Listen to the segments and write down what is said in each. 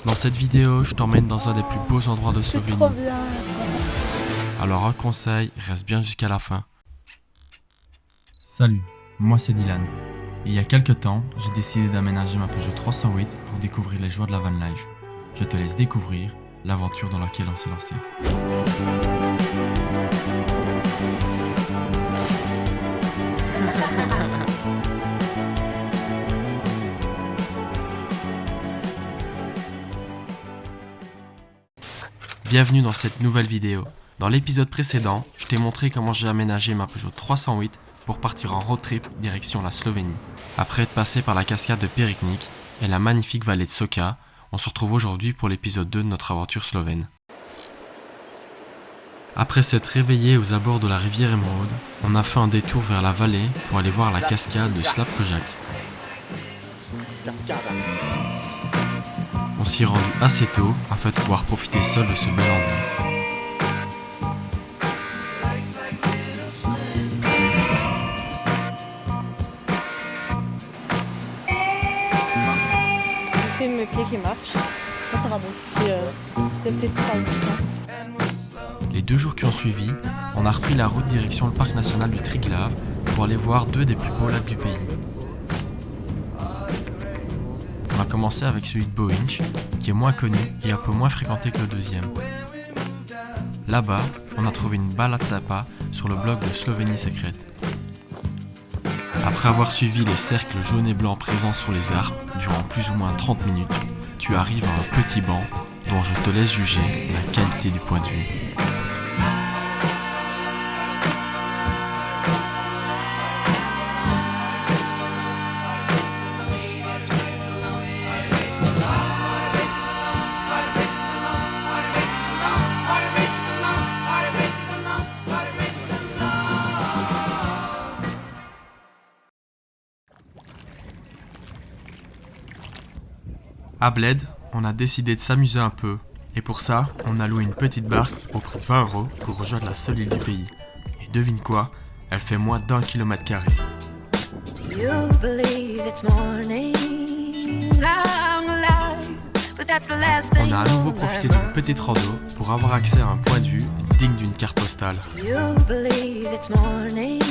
Dans cette vidéo, je t'emmène dans un des plus beaux endroits de C'est Slovénie. trop bien. Alors un conseil, reste bien jusqu'à la fin. Salut, moi c'est Dylan. Il y a quelques temps, j'ai décidé d'aménager ma Peugeot 308 pour découvrir les joies de la van life. Je te laisse découvrir l'aventure dans laquelle on s'est lancé. Bienvenue dans cette nouvelle vidéo. Dans l'épisode précédent, je t'ai montré comment j'ai aménagé ma Peugeot 308 pour partir en road trip direction la Slovénie. Après être passé par la cascade de Periknik et la magnifique vallée de Soka, on se retrouve aujourd'hui pour l'épisode 2 de notre aventure slovène. Après s'être réveillé aux abords de la rivière Émeraude, on a fait un détour vers la vallée pour aller voir la cascade de Slap-Kojak. On s'y est rendu assez tôt afin de pouvoir profiter seul de ce bel endroit. Je fais mes pieds qui marchent. Ça sera bon. C'est peut-être pas ça. Les 2 jours qui ont suivi, on a repris la route direction le parc national du Triglav pour aller voir 2 des plus beaux lacs du pays. On a commencé avec celui de Bohinj, qui est moins connu et un peu moins fréquenté que le deuxième. Là-bas, on a trouvé une balade sympa sur le blog de Slovénie secrète. Après avoir suivi les cercles jaunes et blancs présents sur les arbres durant plus ou moins 30 minutes, tu arrives à un petit banc dont je te laisse juger la qualité du point de vue. À Bled, on a décidé de s'amuser un peu, et pour ça, on a loué une petite barque au prix de 20 € pour rejoindre la seule île du pays. Et devine quoi, elle fait moins d'1 km². On a à nouveau profité d'une petite rando pour avoir accès à un point de vue digne d'une carte postale. You believe it's morning,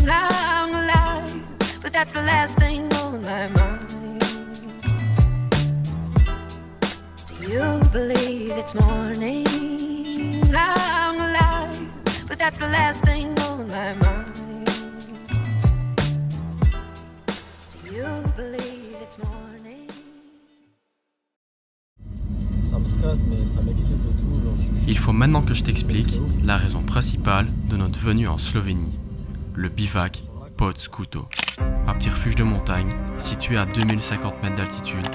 long alive, but that's the last thing on my mind. You believe it's morning. Ça me stresse, mais ça m'excite de tout. Il faut maintenant que je t'explique la raison principale de notre venue en Slovénie. Le bivac Podskuto. Un petit refuge de montagne situé à 2050 mètres d'altitude.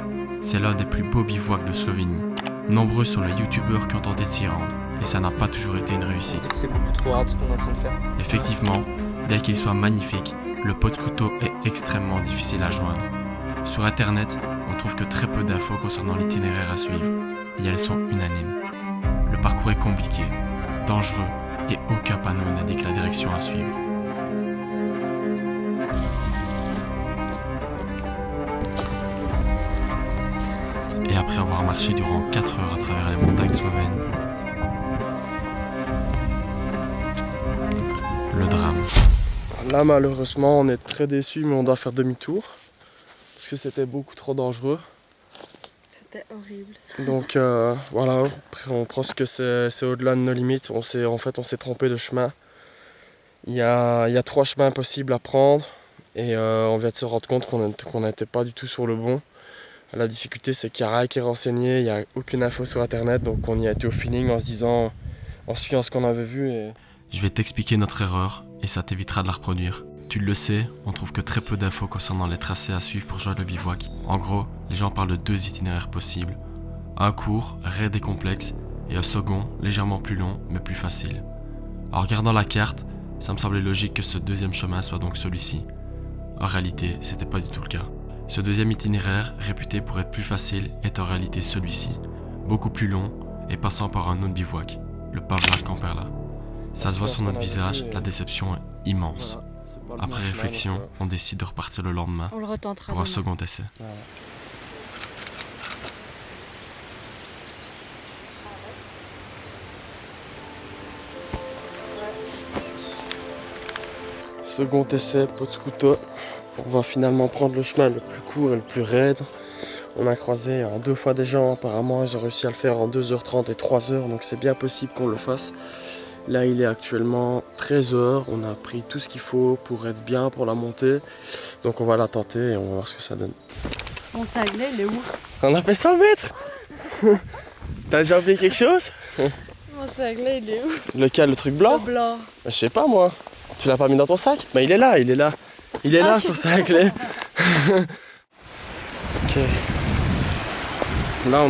C'est l'un des plus beaux bivouacs de Slovénie. Nombreux sont les youtubeurs qui ont tenté de s'y rendre, et ça n'a pas toujours été une réussite. C'est beaucoup trop hard ce qu'on est en train de faire. Effectivement, bien qu'il soit magnifique, le Podskuto est extrêmement difficile à joindre. Sur internet, on trouve que très peu d'infos concernant l'itinéraire à suivre, et elles sont unanimes. Le parcours est compliqué, dangereux, et aucun panneau n'indique la direction à suivre. Et après avoir marché durant 4 heures à travers les montagnes slovènes, le drame. Là, malheureusement, on est très déçus, mais on doit faire demi-tour. Parce que c'était beaucoup trop dangereux. C'était horrible. Donc voilà, on pense que c'est au-delà de nos limites. On s'est trompé de chemin. Il y a 3 chemins possibles à prendre. Et on vient de se rendre compte qu'on n'était pas du tout sur le bon. La difficulté, c'est qu'il n'y a rien qui est renseigné, il n'y a aucune info sur internet, donc on y a été au feeling en se disant, en se fiant à ce qu'on avait vu. Et... Je vais t'expliquer notre erreur et ça t'évitera de la reproduire. Tu le sais, on trouve que très peu d'infos concernant les tracés à suivre pour joindre le bivouac. En gros, les gens parlent de 2 itinéraires possibles. Un court, raide et complexe, et un second, légèrement plus long, mais plus facile. En regardant la carte, ça me semblait logique que ce deuxième chemin soit donc celui-ci. En réalité, c'était pas du tout le cas. Ce deuxième itinéraire, réputé pour être plus facile, est en réalité celui-ci, beaucoup plus long et passant par un autre bivouac, le Pavlak Kamperla. Ça se voit sur notre visage, la déception est immense. Après réflexion, on décide de repartir le lendemain On le retentera pour un demain. second essai. Second essai, Potscuto. On va finalement prendre le chemin le plus court et le plus raide. On a croisé 2 fois des gens, apparemment ils ont réussi à le faire en 2h30 et 3h, donc c'est bien possible qu'on le fasse. Là il est actuellement 13h, on a pris tout ce qu'il faut pour être bien pour la montée. Donc on va la tenter et on va voir ce que ça donne. Mon saglet, il est où? On a fait 100 mètres. T'as déjà oublié quelque chose? Mon saglet, il est où? Lequel, le truc blanc? Le blanc. Je sais pas moi. Tu l'as pas mis dans ton sac? Bah il est là, il est là. Il est là Ok. ton sac là. Ok. Là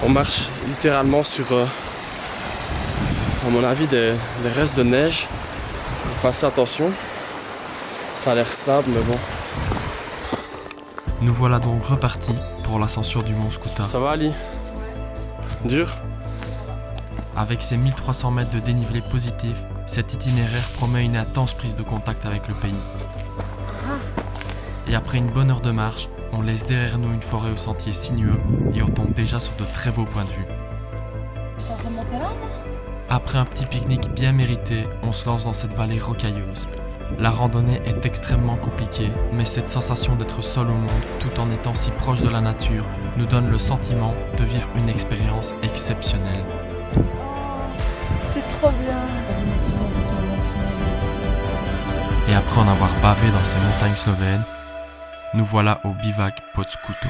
on marche littéralement sur, à mon avis, des restes de neige. Faut faire attention. Ça a l'air stable mais bon. Nous voilà donc repartis pour l'ascension du mont Skouta. Ça va Ali? Dur? Avec ses 1300 mètres de dénivelé positif, cet itinéraire promet une intense prise de contact avec le pays. Et après une bonne heure de marche, on laisse derrière nous une forêt aux sentiers sinueux et on tombe déjà sur de très beaux points de vue. Je suis censée monter là, moi? Après un petit pique-nique bien mérité, on se lance dans cette vallée rocailleuse. La randonnée est extrêmement compliquée, mais cette sensation d'être seul au monde tout en étant si proche de la nature nous donne le sentiment de vivre une expérience exceptionnelle. C'est trop bien. Et après en avoir bavé dans ces montagnes slovènes, nous voilà au bivac Potscuto.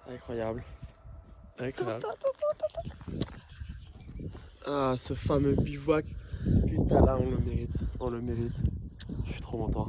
Incroyable. Incroyable. Ah, ce fameux bivouac. Putain, là, on le mérite. On le mérite. Je suis trop content.